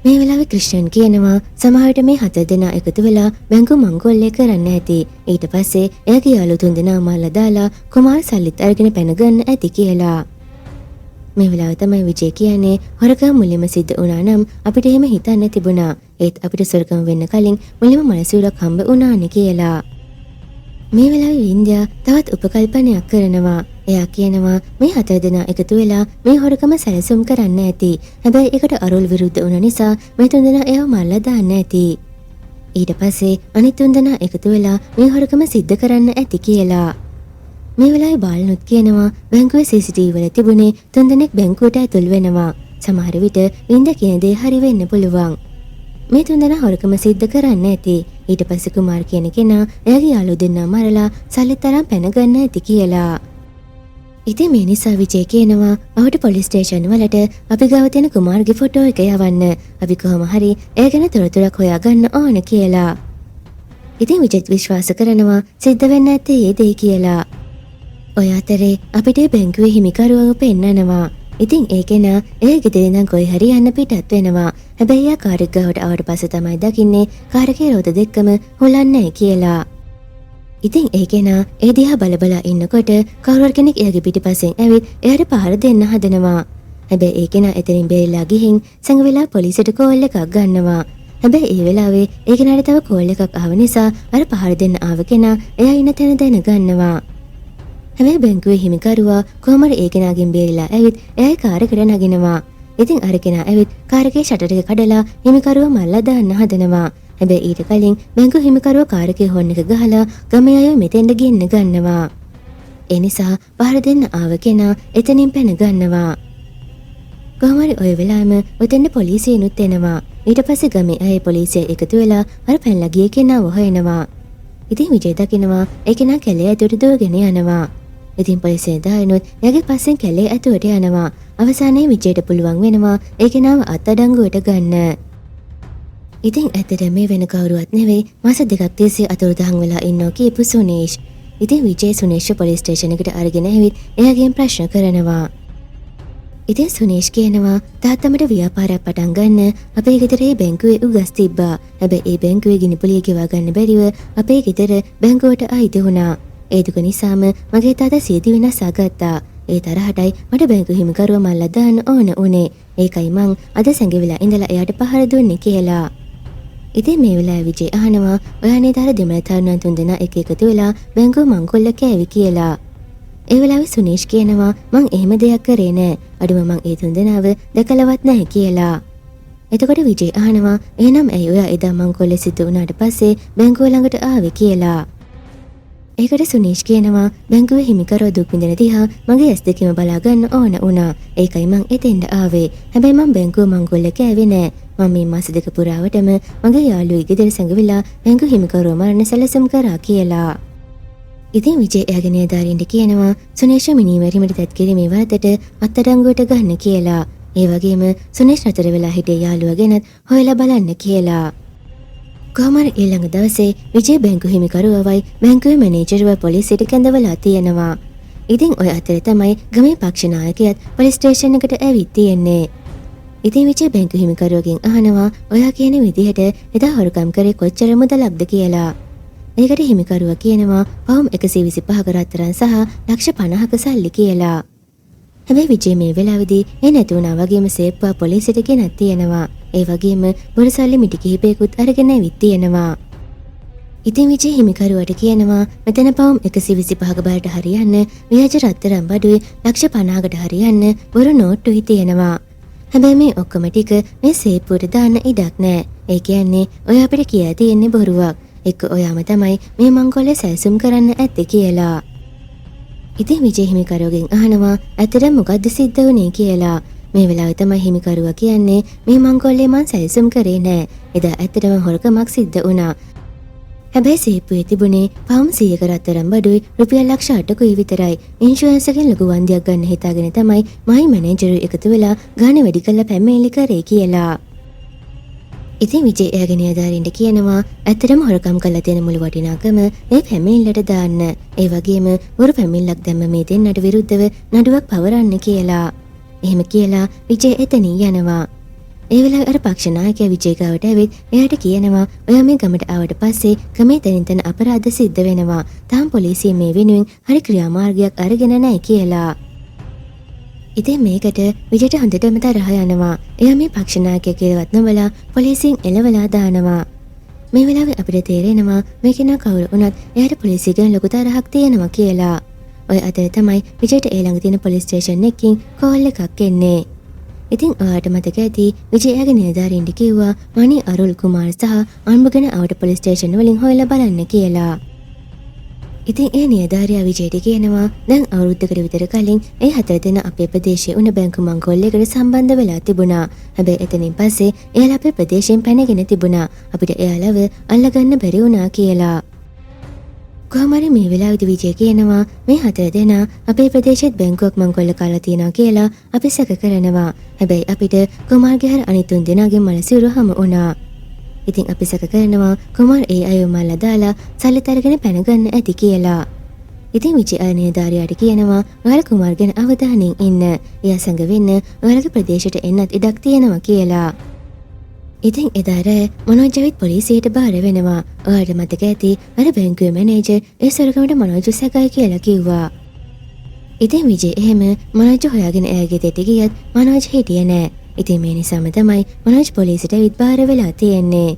මේ වෙලාවේ ක්‍රිස්ටියන් කියනවා සමහර විට මේ 4 දෙනා එකතු වෙලා බැංකු මංගොල්ලේ කරන්න ඇති. ඊට පස්සේ එයාගේ යාළුවෝ 3 දෙනා මල්ලා දාලා කුමාර සල්ලිත් අරගෙන පැන ගන්න ඇති කියලා. මේ වෙලාවේ තමයි විජය කියන්නේ හොරකම් මුලින්ම සිද්ධ වුණා නම් අපිට එහෙම හිතන්න තිබුණා. ඒත් අපිට සොරකම් වෙන්න කලින් මුලින්ම මනසුරක් හම්බ වුණානේ කියලා. මේ වෙලාවේ වින්ද්‍යා තවත් උපකල්පනයක් කරනවා. එයා කියනවා මේ 4 දෙනා එකතු වෙලා මේ හොරකම සැලසුම් කරන්න ඇති. හැබැයි ඒකට අරුල් විරුද්ධ වුණ නිසා මේ 3 දෙනා එයාව මල්ලා දාන්න ඇති. ඊට පස්සේ අනිත් 3 දෙනා එකතු වෙලා මේ හොරකම සිද්ධ කරන්න ඇති කියලා. මේ වෙලාවේ බාලනුත් කියනවා බැංකුවේ CCTV වල තිබුණේ 3 දෙනෙක් බැංකුවට ඇතුල් වෙනවා. සමහර විට වින්ද කියන දේ හරි වෙන්න පුළුවන්. මේ 3 දෙනා හොරකම සිද්ධ කරන්න ඇති. ඊට පස්සේ කුමාර් කියන කෙනා එයාගේ යාළුවෝ දෙන්නා මරලා සල්ලි තරම් පැන ගන්න ඇති කියලා. ඉතින් මේ නිසා විජය කියනවා අපිට පොලිස් ස්ටේෂන් වලට අපි ගාව තියෙන කුමාර්ගේ ෆොටෝ එක යවන්න. අපි කොහොම හරි ඒ ගැන තොරතුරක් හොයාගන්න ඕන කියලා. ඉතින් විජයත් විශ්වාස කරනවා සිද්ධ වෙන්න ඇත්තේ ඒ දේ කියලා. ඔය අතරේ අපිට බැංකුවේ හිමිකරුවව පෙන්නනවා. ඉතින් ඒ කෙනා ඒ ගෙදර ඉඳන් කොයි හරි යන්න පිටත් වෙනවා. හැබැයි යා කාර් එක ගාවට ආවට පස්සේ තමයි දකින්නේ කාර් එකේ රෝද දෙකම හොලන්නේ නැහැ කියලා. ඉතින් ඒ කෙනා ඒ දිහා බල ඉන්නකොට කවුරු කෙනෙක් එයාගේ පිටිපස්සෙන් ඇවිත් එයාට පහර දෙන්න හදනවා. හැබැයි ඒ කෙනා එතනින් බේරිලා ගිහින් සංගවිලා පොලිසියට කෝල් එකක් ගන්නවා. හැබැයි ඒ වෙලාවේ ඒ කෙනාට තව කෝල් එකක් ආව නිසා අර පහර දෙන්න ආව කෙනා එයා ඉන්න තැන දැනගන්නවා. හැබැයි බැංකුවේ හිමිකරුවා කොහමද ඒ කෙනාගෙන් බේරිලා ඇවිත් එයාගේ කාර් එකට නගිනවා. ඉතින් අර කෙනා ඇවිත් කාර් එකේ ෂටර් එක කඩලා හිමිකරුවා මල්ලා දාන්න හදනවා. හැබැයි ඊට කලින් බැංකුවේ හිමිකරුවා කාර් එකේ හොර්න් එක ගහලා ගමේ අය මෙතෙන්ට ගෙන්න ගන්නවා. ඒ නිසා පහර දෙන්න ආව කෙනා එතනින් පැන ගන්නවා. කොහොම හරි ඔය වෙලාවෙම ඔතෙන්ට පොලිසියනුත් එනවා. ඊට පස්සේ ගමේ අය පොලිසිය එකතු වෙලා අර පැනලා ගිය කෙනාව හොයනවා. ඉතින් විජය දකිනවා ඒ කෙනා කැලේ ඇතුළට දුවගෙන යනවා. ඉතින් පොලිසිය දායනොත් එයාගේ පස්සෙන් කැලේ ඇතුළට යනවා. අවසානයේ විජයට පුළුවන් වෙනවා ඒ කෙනාව අත්අඩංගුවට ගන්න. ඉතින් ඇත්තට මේ වෙන කවුරුවත් නෙවෙයි මාස 2ක් තිස්සේ අතුරුදහන් වෙලා ඉන්නෝ කියපු සුනේෂ්. ඉතින් විජය සුනේෂ් පොලිස් ස්ටේෂන් එකට අරගෙන ඇවිත් එයාගෙන් ප්‍රශ්න කරනවා. ඉතින් සුනේෂ් කියනවා තාත්තමට ව්‍යාපාරයක් පටන් ගන්න අපේ ගෙදරේ බැංකුවේ උගස් තිබ්බා. හැබැයි ඒ බැංකුවේ ගිනිපුලිය ගෙවා ගන්න බැරිව අපේ ගෙදර බැංකුවට අයිති වුණා. ඒ දුක නිසාම මගේ තාත්තා සියදි වෙනස්සා ගත්තා. ඒ තරහටයි මට බැංකු හිමිකරුව මල්ලා දාන්න ඕන උනේ. ඒකයි මං අද සැඟවිලා ඉඳලා එයාට පහර දුන්නේ කියලා. ඉතින් මේ වෙලාවේ විජේ අහනවා ඔයා නේද අර දෙමළ තරුණයන් 3 දෙනා එක එකතු වෙලා බැංකුව මංකොල්ල කෑවි කියලා. ඒ වෙලාවේ සුනේෂ් කියනවා මං එහෙම දෙයක් කරේ නෑ. අඩුම මං ඒ 3 දෙනාව දැකලවත් නැහැ කියලා. එතකොට විජේ අහනවා එහෙනම් ඇයි ඔයා එදා මංකොල්ලේ සිද්ධ වුණාට පස්සේ බැංකුව ළඟට ආවේ කියලා. ඒකට සුනේෂ් කියනවා බැංකුවේ හිමිකරුව දුක් විඳින දිහා මගේ ඇස් දෙකෙම බලා ගන්න ඕන වුණා. ඒකයි මං එතෙන්ට ආවේ. හැබැයි මං බැංකුව මංකොල්ල කෑවේ නෑ. මම මේ මාස දෙක පුරාවටම මගේ යාළුවෙක් ගෙදර සැඟවිලා බැංකු හිමිකරුව මරණ සැලසුම් කරා කියලා. ඉතින් විජේ එයාගේ නිලධාරීන්ට කියනවා සුනේෂ් මිනිමැරීමට තත් කිරීමේ වරදට අත්අඩංගුවට ගන්න කියලා. ඒ වගේම සුනේෂ් නතර වෙලා හිටිය යාළුවා ගැනත් හොයලා බලන්න කියලා. කොහොම හරි ඊළඟ දවසේ විජේ බැංකු හිමිකරුවවයි බැංකුවේ මැනේජර්ව පොලිසියට කැඳවලා තියෙනවා. ඉතින් ඔය අතරේ තමයි ගමේ පක්ෂ නායකයාත් පොලිස් ස්ටේෂන් එකට ඇවිත් තියෙන්නේ. ඉතින් විජේ බැංකු හිමිකරුවගෙන් අහනවා ඔයා කියන විදිහට එදා හොරකම් කරේ කොච්චර මුදලක්ද කියලා. ඒකට හිමිකරුවා කියනවා පවුම් 125ක රත්තරන් සහ ලක්ෂ 50ක සල්ලි කියලා. හැබැයි විජේ මේ වෙලාවේදී ඒ නැතුණා වගේම සේප්පුවා පොලිසියට ගෙනත් තියෙනවා. ඒ වගේම බොරු සල්ලි මිටි කිහිපයකුත් අරගෙන ඇවිත් තියෙනවා. ඉතින් විජේ හිමිකරුවාට කියනවා මෙතන පවුම් 125ක බාරට හරියන්න ව්‍යාජ රත්තරන් බඩුවේ ලක්ෂ 50කට හරියන්න බොරු නෝට්ටුයි තියෙනවා. හැබැයි මේ ඔක්කොම ටික මේ සේප්පුවට දාන්න ඉඩක් නැහැ. ඒ කියන්නේ ඔය අපිට කියා තියෙන්නේ බොරුවක්. එක්ක ඔයාම තමයි මේ මංකොල්ලේ සැලසුම් කරන්න ඇත්තේ කියලා. ඉතින් විජේ හිමිකරුවගෙන් අහනවා ඇත්තටම මොකද්ද සිද්ධ වුනේ කියලා. මේ වෙලාවේ තමයි හිමිකරුවා කියන්නේ මේ මංකොල්ලේ මං සැලසුම් කරේ නෑ. එදා ඇත්තටම හොරකමක් සිද්ධ වුණා. හැබැයි සේප්පුවේ තිබුණේ පවුම් 100ක රත්තරන් බඩුයි රුපියල් ලක්ෂ 8කුයි විතරයි. ඉන්ෂුරන්ස් එකෙන් ලොකු වන්දියක් ගන්න හිතාගෙන තමයි මයි මැනේජර් එකතු වෙලා ගාණ වැඩි කරලා පැමිණිලි කරේ කියලා. ඉතින් විජේ එයාගේ නිලධාරීන්ට කියනවා ඇත්තටම හොරකම් කරලා තියෙන මුළු වටිනාකම ඒ පැමිණිල්ලට දාන්න. ඒ වගේම බොරු පැමිණිල්ලක් දැම්ම මේ දෙන්නට විරුද්ධව නඩුවක් පවරන්න කියලා. එහෙම කියලා විජේ එතනින් යනවා. ඒ වෙලාවේ අර පක්ෂ නායකයා විජේ ගාවට ඇවිත් එයාට කියනවා ඔයා මේ ගමට ආවට පස්සේ ගමේ තැනින් තැන අපරාධ සිද්ධ වෙනවා. තාම පොලිසිය මේ වෙනුවෙන් හරි ක්‍රියාමාර්ගයක් අරගෙන නැහැ කියලා. ඉතින් මේකට විජයට හොඳටම තරහ යනවා. එයා මේ පක්ෂ නායකයා කියලාවත් නොබලා පොලිසියෙන් එළවලා දානවා. මේ වෙලාවේ අපිට තේරෙනවා මේක නා කවුරු වුණත් එයාට පොලිසිය ගැන ලොකු තරහක් තියෙනවා කියලා. ඔය අතර තමයි විජයට ඒ ළඟ තියෙන පොලිස් ස්ටේෂන් එකකින් කෝල් එකක් එන්නේ. ඉතින් ඔයාට මතක ඇති විජයගේ නිලධාරීන්ට කිව්වා මණි අරුල් කුමාර් සහ අන්බගෙන ආවට පොලිස් ස්ටේෂන් වලින් හොයලා බලන්න කියලා. ඉතින් ඒ නිලධාරියා විජයට කියනවා දැන් අවුරුද්දකට විතර කලින් ඒ හතර දෙනා අපේ ප්‍රදේශයේ උණ බැංකු මංකොල්ලයකට සම්බන්ධ වෙලා තිබුණා. හැබැයි එතනින් පස්සේ එයාලා අපේ ප්‍රදේශයෙන් පැනගෙන තිබුණා. අපිට එයාලව අල්ලගන්න බැරි වුණා කියලා. කොහොමරි මේ වෙලාවේදී විජය කියනවා මේ හතර දෙනා අපේ ප්‍රදේශෙත් බැංකුවක් මංකොල්ල කරලා තියනවා කියලා අපි සැක කරනවා. හැබැයි අපිට කුමාර්ගේ හැර අනිත් තුන් දෙනාගේ මනසිරු හමු වුණා. ඉතින් අපි සැක කරනවා කුමාර් ඒ අයව මල්ලා දාලා සල්ලිත් අරගෙන පැන ගන්න ඇති කියලා. ඉතින් විජය නිලධාරියාට කියනවා ඔයාලා කුමාර් ගැන අවධානයෙන් ඉන්න. එයා සැඟ වෙන්න ඔයාලගේ ප්‍රදේශයට එන්නත් ඉඩක් තියෙනවා කියලා. ඉතින් එදා රෑ මනෝජවිත් පොලිසියට බාර වෙනවා. ඔයාලට මතක ඇති අර බැංකුවේ මැනේජර් ඒ සොරකමට මනෝජ් සැකයි කියලා කිව්වා. ඉතින් විජය එහෙම මනෝජ් හොයාගෙන එයාගේ දෙටි ගියත් මනෝජ් හිටියේ නෑ. ඉතින් මේ නිසාම තමයි මනෝජ් පොලිසියට විත් බාර වෙලා තියෙන්නේ.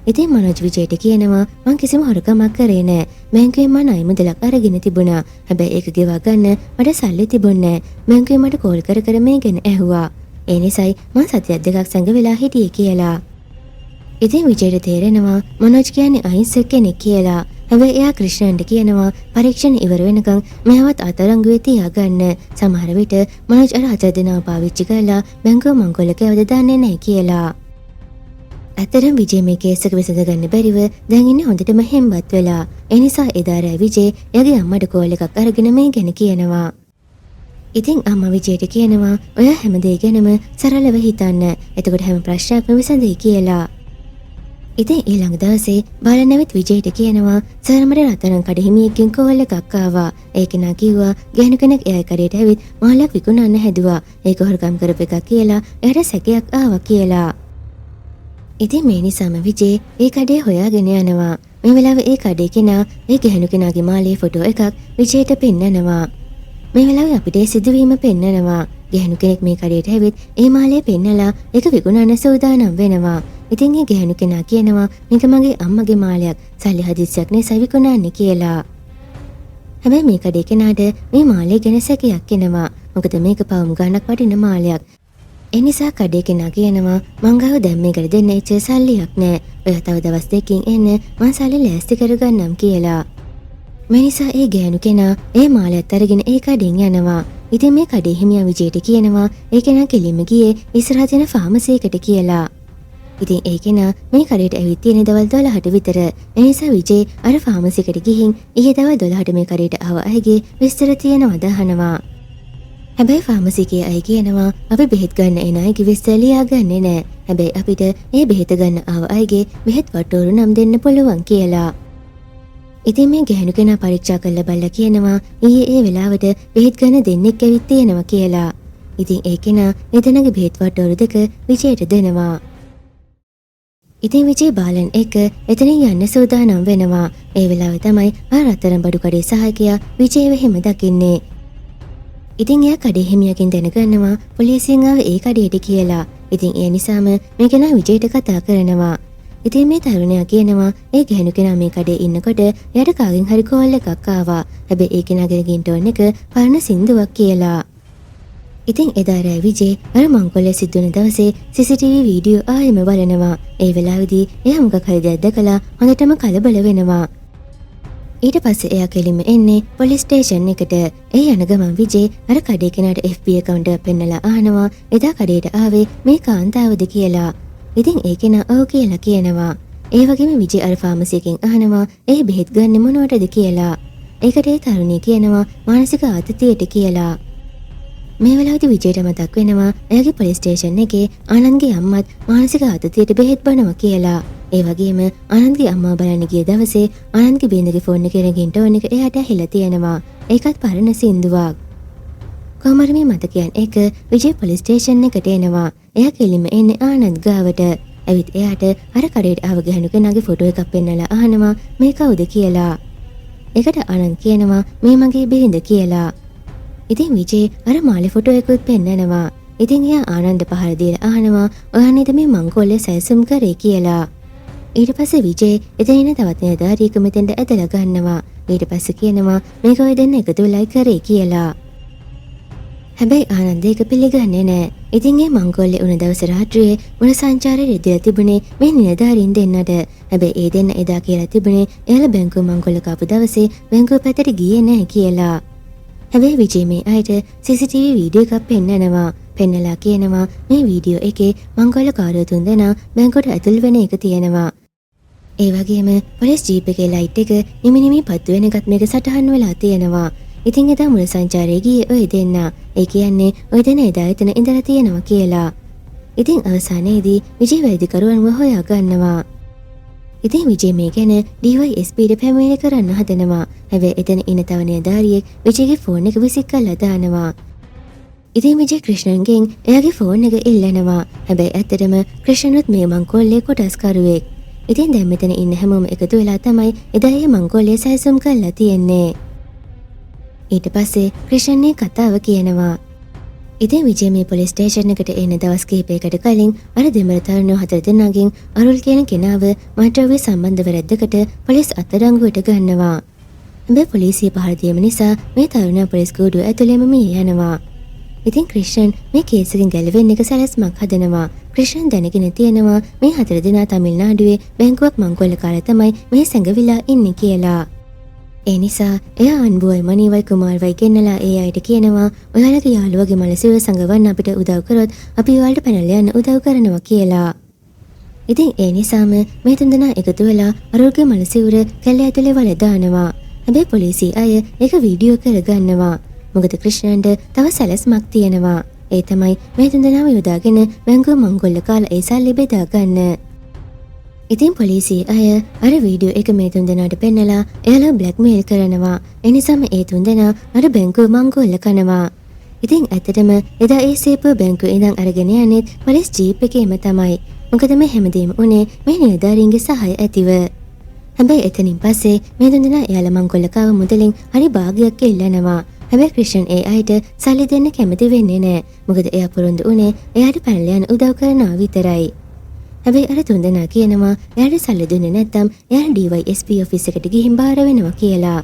ඉතින් මනෝජ් විජයට කියනවා මං කිසිම හොරකමක් කරේ නෑ. බැංකුවෙන් මම ණය මුදලක් අරගෙන තිබුණා. හැබැයි ඒක ගෙවා ගන්න මට සල්ලි තිබුණේ නෑ. බැංකුවෙන් මට කෝල් කර කර මේ ගැන ඇහුවා. ඒ නිසායි මං සතියක් දෙකක් සැඟ වෙලා හිටියේ කියලා. ඉතින් විජයට තේරෙනවා මනෝජ් කියන්නේ අහිංසක කෙනෙක් කියලා. හැබැයි එයා ක්‍රිෂ්ණන්ට කියනවා පරීක්ෂණ ඉවර වෙනකන් මෙයාවත් අතරංගුවේ තියාගන්න. සමහර විට මනෝජ් අර හතර දෙනාව පාවිච්චි කරලා බැංකුව මංකොල්ලක ඇවද දාන්නේ නැහැ කියලා. ඇතරම් විජය මේ කේස් එක විසඳ ගන්න බැරිව දැන් ඉන්නේ හොඳටම හෙම්බත් වෙලා. ඒ නිසා එදා රෑ විජය එයාගේ අම්මට කෝල් එකක් අරගෙන මේ ගැන කියනවා. ඉතින් අම්මා විජයට කියනවා ඔයා හැම දෙයක් ගැනම සරලව හිතන්න. එතකොට හැම ප්‍රශ්නයක්ම විසඳෙයි කියලා. ඉතින් ඊළඟ දවසේ බාලනවිත් විජයට කියනවා සර් මට රතනන් කඩහිමියකින් කෝල් එකක් ආවා. ඒක නා කිව්වා ගෑනු කෙනෙක් එයාගේ කඩේට ඇවිත් මාළක් විකුණන්න හැදුවා. ඒක හොරකම් කරපු එකක් කියලා එයාට සැකයක් ආවා කියලා. ඉතින් මේ නිසාම විජේ ඒ කඩේ හොයාගෙන යනවා. මේ වෙලාවේ ඒ කඩේ කෙනා ඒ ගෑනු කෙනාගේ මාළේ ෆොටෝ එකක් විජයට පෙන්නනවා. මේ වෙලාවේ අපිට සිදුවීම පෙන්නනවා. ගෑනු කෙනෙක් මේ කඩේට ඇවිත් ඒ මාළේ පෙන්නලා ඒක විකුණන්න සූදානම් වෙනවා. ඉතින් ඒ ගෑනු කෙනා කියනවා මේක මගේ අම්මගේ මාළයක්. සල්ලි හදිස්සියක් නිසා විකුණන්නේ කියලා. හැබැයි මේ කඩේ කෙනාට මේ මාළේ ගැන සැකයක් එනවා. මොකද මේක පවුම් ගණක් වටින මාළයක්. ඒ නිසා කඩේ කෙනා කියනවා මං ගාව දැන් මේකට දෙන්න එච්චර සල්ලියක් නෑ. ඔයා තව දවස් දෙකකින් එන්න මං සල්ලි ලෑස්ති කරගන්නම් කියලා. මේ නිසා ඒ ගෑනු කෙනා ඒ මාළයත් අරගෙන ඒ කඩෙන් යනවා. ඉතින් මේ කඩේ හිමියා විජයට කියනවා ඒ කෙනා කෙලින්ම ගියේ ඉස්සරහ තියෙන ෆාමසි එකට කියලා. ඉතින් ඒ කෙනා මේ කඩේට ඇවිත් තියෙන දවල් 12ට විතර. ඒ නිසා විජේ අර ෆාමසි එකට ගිහින් ඊයේ දවල් 12ට මේ කඩේට ආව අයගේ විස්තර තියෙනවද අහනවා. හැබැයි ෆාමසි එකේ අය කියනවා අපි බෙහෙත් ගන්න එන අයගේ විස්තර ලියාගන්නේ නැහැ. හැබැයි අපිට මේ බෙහෙත ගන්න ආව අයගේ බෙහෙත් වට්ටෝරු නම් දෙන්න පුළුවන් කියලා. ඉතින් මේ ගෑනු කෙනා පරීක්ෂා කරලා බලලා කියනවා ඊයේ ඒ වෙලාවට බෙහෙත් ගන්න දෙන්නෙක් ඇවිත් තියෙනවා කියලා. ඉතින් ඒ කෙනා එතනගේ බෙහෙත් වට්ටෝරු දෙක විජයට දෙනවා. ඉතින් විජේ බාලන් එක එතනින් යන්න සූදානම් වෙනවා. ඒ වෙලාවේ තමයි ආ රත්තරන් බඩු කඩේ සහායකයා විජේව හැම දකින්නේ. ඉතින් එයා කඩේ හිමියකින් දැනගන්නවා පොලිසියෙන් ආව ඒ කඩේට කියලා. ඉතින් ඒ නිසාම මේ කෙනා විජයට කතා කරනවා. ඉතින් මේ තරුණයා කියනවා ඒ ගෑනු කෙනා මේ කඩේ ඉන්නකොට එයාට කාගෙන් හරි කෝල් එකක් ආවා. හැබැයි ඒ කෙනාගේ රින්ග්ටෝන් එක පරණ සින්දුවක් කියලා. ඉතින් එදා රෑ විජේ අර මංකොල්ලේ සිද්ධ වෙන දවසේ CCTV වීඩියෝ ආයෙම බලනවා. ඒ වෙලාවේදී එයා මොකක් හරි දෙයක් දැකලා හොඳටම කලබල වෙනවා. ඊට පස්සේ එයා කෙලින්ම එන්නේ පොලිස් ස්ටේෂන් එකට. ඒ යන ගමන් විජේ අර කඩේ කෙනාට FB account එක පෙන්නලා අහනවා එදා කඩේට ආවේ මේ කාන්තාවද කියලා. ඉතින් ඒ කෙනා ඔව් කියලා කියනවා. ඒ වගේම විජේ අර ෆාමසි එකෙන් අහනවා ඒ බෙහෙත් ගන්න මොනවටද කියලා. ඒකට ඒ තරුණිය කියනවා මානසික ආතතියට කියලා. මේ වෙලාවේදී විජයට මතක් වෙනවා එයාගේ පොලිස් ස්ටේෂන් එකේ ආනන්දගේ අම්මත් මානසික ආතතියට බෙහෙත් බොනවා කියලා. ඒ වගේම ආනන්දගේ අම්මා බලන්න ගිය දවසේ ආනන්දගේ බින්දගේ ෆෝන් එකේ රැගින් ටෝන් එක එයාට ඇහිලා තියෙනවා. ඒකත් පරණ සින්දුවක්. කොහමද මේ මතකයන් එක විජය පොලිස් ස්ටේෂන් එකට එනවා. එයා කෙලින්ම එන්නේ ආනන්ද ගාවට. ඇවිත් එයාට අර කඩේට ආව ගැහණු කෙනාගේ ෆොටෝ එකක් පෙන්නලා අහනවා මේ කවුද කියලා. ඒකට ආනන්ද කියනවා මේ මගේ බිරිඳ කියලා. ඉතින් විජේ අර මාලේ ෆොටෝ එකකුත් පෙන්නනවා. ඉතින් එයා ආනන්ද පහර දීලා අහනවා ඔයා නේද මේ මංගෝල්ලේ සැලසුම් කරේ කියලා. ඊට පස්සේ විජේ එතන ඉන්න තවත් නිලධාරියෙක් මෙතෙන්ට ඇදලා ගන්නවා. ඊට පස්සේ කියනවා මේක ඔය දෙන්න එකතු වෙලා කරේ කියලා. හැබැයි ආනන්ද ඒක පිළිගන්නේ නැහැ. ඉතින් ඒ මංගෝල්ලේ උන දවස් රාත්‍රියේ මුල සංචාරයේ ඉදිරිය තිබුණේ මේ නිලධාරීන් දෙන්නට. හැබැයි ඒ දෙන්න එදා කියලා තිබුණේ එයාලා බැංකුව මංගෝල්ල කාපු දවසේ බැංකුව පැත්තට ගියේ නැහැ කියලා. හැබැයි විජේ මේ අයට CCTV වීඩියෝ එකක් පෙන්නනවා. පෙන්නලා කියනවා මේ වීඩියෝ එකේ මංගෝල්ල කාර්යය තුන් දෙනා බැංකුවට ඇතුල් වෙන එක තියෙනවා. ඒ වගේම පොලිස් ජීප් එකේ ලයිට් එක නිමිනිමි පත්තු වෙන එකත් මේක සටහන් වෙලා තියෙනවා. ඉතින් එදා මුල සංචාරයේ ගියේ ඔය දෙන්න. ඒ කියන්නේ ඔය දෙන එදා එතන ඉඳලා තියෙනවා කියලා. ඉතින් අවසානයේදී විජේ වෛද්‍යකරුවන්ව හොයා ගන්නවා. ඉතින් විජේ මේ ගැන DYSPට පැමිණිලි කරන්න හදනවා. හැබැයි එතන ඉන්න තව නිලධාරියෙක් විජේගේ ෆෝන් එක විසික් කරලා දානවා. ඉතින් විජේ ක්‍රිෂ්ණන්ගෙන් එයාගේ ෆෝන් එක ඉල්ලනවා. හැබැයි ඇත්තටම ක්‍රිෂ්ණනුත් මේ මංගෝල්ලේ කොටස්කරුවෙක්. ඉතින් දැන් මෙතන ඉන්න හැමෝම එකතු වෙලා තමයි එදා මේ මංගෝල්ලේ සැලසුම් කරලා තියෙන්නේ. ඊට පස්සේ ක්‍රිෂ්ණන් කතාව කියනවා. ඉතින් විජේ මේ පොලිස් ස්ටේෂන් එකට එන දවස් කිහිපයකට කලින් අර දෙමළ තරුණයෝ හතර දෙනාගෙන් අරුල් කියන කෙනාව මඩ්‍රව්‍ය සම්බන්ධ වැරැද්දකට පොලිස් අත්අඩංගුවට ගන්නවා. හැබැයි පොලිසිය පහර දීම නිසා මේ තරුණයා පොලිස් කූඩුව ඇතුළේම මිය යනවා. ඉතින් ක්‍රිෂ්ණන් මේ කේස් එකෙන් ගැලවෙන්න එක සැලැස්මක් හදනවා. ක්‍රිෂ්ණන් දැනගෙන තියෙනවා මේ හතර දෙනා තමිල්නාඩුවේ බැංකුවක් මංගෝල්ල කාලේ තමයි මේ සැඟවිලා ඉන්නේ කියලා. ඒ නිසා එයා අන්බුවයි මනීවයි කුමාර්වයි ගෙන්නලා ඒ අයට කියනවා ඔයාලගේ යාළුවගේ මලසිව සංගවන්න අපිට උදව් කරොත් අපි ඔයාලට පැනලා යන්න උදව් කරනවා කියලා. ඉතින් ඒ නිසාම මේ තුන්දෙනා එකතු වෙලා අරුල්ගේ මලසිවුර කැලේ ඇතුලේ වල දානවා. හැබැයි පොලිසිය අය ඒක වීඩියෝ කරගන්නවා. මොකද ක්‍රිෂ්ණන්ට තව සැලැස්මක් තියෙනවා. ඒ තමයි මේ තුන්දෙනාම යොදාගෙන බැංකුව මංගෝල්ල කාලා ඒ සල්ලි බෙදා ගන්න. ඉතින් පොලිසිය අය අර වීඩියෝ එක මේ තුන්දෙනාට පෙන්නලා එයාලා බ්ලැක්මේල් කරනවා. ඒ නිසාම ඒ තුන්දෙනා අර බැංකුව මංගෝල්ල කනවා. ඉතින් ඇත්තටම එදා ඒ සේපුව බැංකුවේ ඉඳන් අරගෙන යන්නේ පොලිස් ජීප් එකේම තමයි. මොකද මේ හැමදේම උනේ මේ නිලධාරීන්ගේ සහාය ඇතිව. හැබැයි එතනින් පස්සේ මේ තුන්දෙනා එයාලා මංගෝල්ල කාව මුදලින් හරි භාගයක් ඉල්ලනවා. හැබැයි ක්‍රිෂ්ණන් ඒ අයට සල්ලි දෙන්න කැමති වෙන්නේ නැහැ. මොකද එයා පොරොන්දු උනේ එයාට පැනලා යන උදව් කරනවා විතරයි. හැබැයි අර තුන්දෙනා කියනවා එයාට සල්ලි දුන්නේ නැත්නම් එයා DYSP ඔෆිස් එකට ගිහින් බාර වෙනවා කියලා.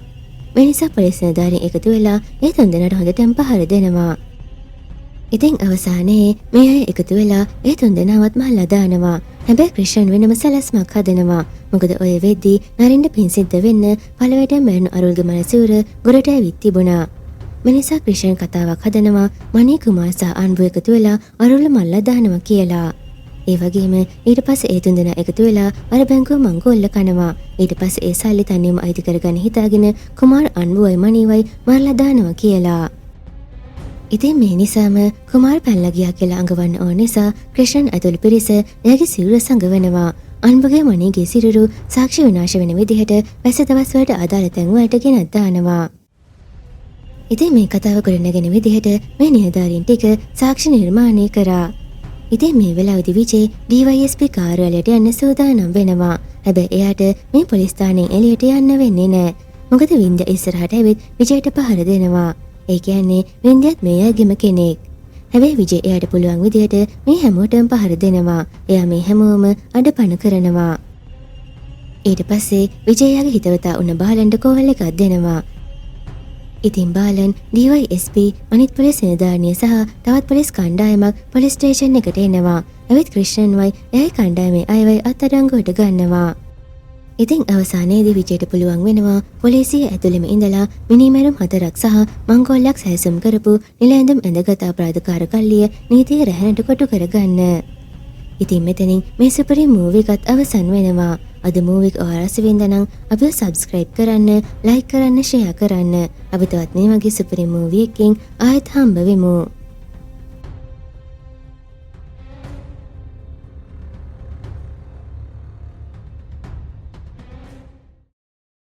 මේ නිසා පොලිස් නිලධාරීන් එකතු වෙලා ඒ තුන්දෙනාට හොඳටම පහර දෙනවා. ඉතින් අවසානයේ මේ අය එකතු වෙලා ඒ තුන්දෙනාවත් මහලා දානවා. හැබැයි ක්‍රිෂ්ණන් වෙනම සැලැස්මක් හදනවා. මොකද ඔය වෙද්දී නරින්ට පින් සිද්ධ වෙන්න පළවෙනිටම මරණ අරුල්ගේ මනසිවුර ගොඩට ඇවිත් තිබුණා. මේ නිසා ක්‍රිෂ්ණන් කතාවක් හදනවා මණී කුමාර් සහ අන්බු එකතු වෙලා අරුල්ල මල්ලා දානවා කියලා. ඒ වගේම ඊට පස්සේ ඒ තුන්දෙනා එකතු වෙලා අර බැංකුව මංගෝල්ල කනවා. ඊට පස්සේ ඒ සල්ලි තනියම අයිති කරගන්න හිතාගෙන කුමාර් අන්බුවයි මණීවයි මරලා දානවා කියලා. ඉතින් මේ නිසාම කුමාර් පැනලා ගියා කියලා අඟවන්න ඕන නිසා ක්‍රිෂ්ණන් ඇතුළු පිරිස එයාගේ සිරුර සංගවනවා. අන්බුගේ මණීගේ සිරුරු සාක්ෂි විනාශ වෙන විදිහට වැස්ස දවස් වලට අදාළ තැන් වලට ගෙනත් දානවා. ඉතින් මේ කතාව ගොඩනගෙන විදිහට මේ නිලධාරීන් ටික සාක්ෂි නිර්මාණය කරා. ඉතින් මේ වෙලාවේදී විජේ DYSP කාර්යාලයට යන්න සූදානම් වෙනවා. හැබැයි එයාට මේ පොලිස් ස්ථානයෙන් එළියට යන්න වෙන්නේ නැහැ. මොකද වින්ද්‍යා ඉස්සරහට ඇවිත් විජේට පහර දෙනවා. ඒ කියන්නේ වින්ද්‍යාත් මේ අයගෙම කෙනෙක්. හැබැයි විජේ එයාට පුළුවන් විදිහට මේ හැමෝටම පහර දෙනවා. එයා මේ හැමෝම අඩපණ කරනවා. ඊට පස්සේ විජේයාගේ හිතවතා උන බාලන්ට කෝල් එකක් දෙනවා. ඉතින් බාලන් DYSP අනිත් පොලිස් නිලධාරිනිය සහ තවත් පොලිස් කණ්ඩායමක් පොලිස් ස්ටේෂන් එකට එනවා. ඇවිත් ක්‍රිෂ්ණන්වයි එයායි කණ්ඩායමේ අයවයි අත්අඩංගුවට ගන්නවා. ඉතින් අවසානයේදී විජේට පුළුවන් වෙනවා පොලිසිය ඇතුළෙම ඉඳලා මිනිමැරුම් 4ක් සහ මංගෝල්ලයක් සැලසුම් කරපු නිලැඳුම් ඇඳගත් අපරාධකාර කල්ලිය නීතිය රැහැනට කොටු කරගන්න. ඉතින් මෙතනින් මේ සුපිරි මූවි එකත් අවසන් වෙනවා. අද මූවි එක ඔයාලා රස විඳ නම් අපිව සබ්ස්ක්‍රයිබ් කරන්න, ලයික් කරන්න, ෂෙයා කරන්න. අපි තවත් මේ වගේ සුපිරි මූවි එකකින් ආයෙත් හම්බ වෙමු.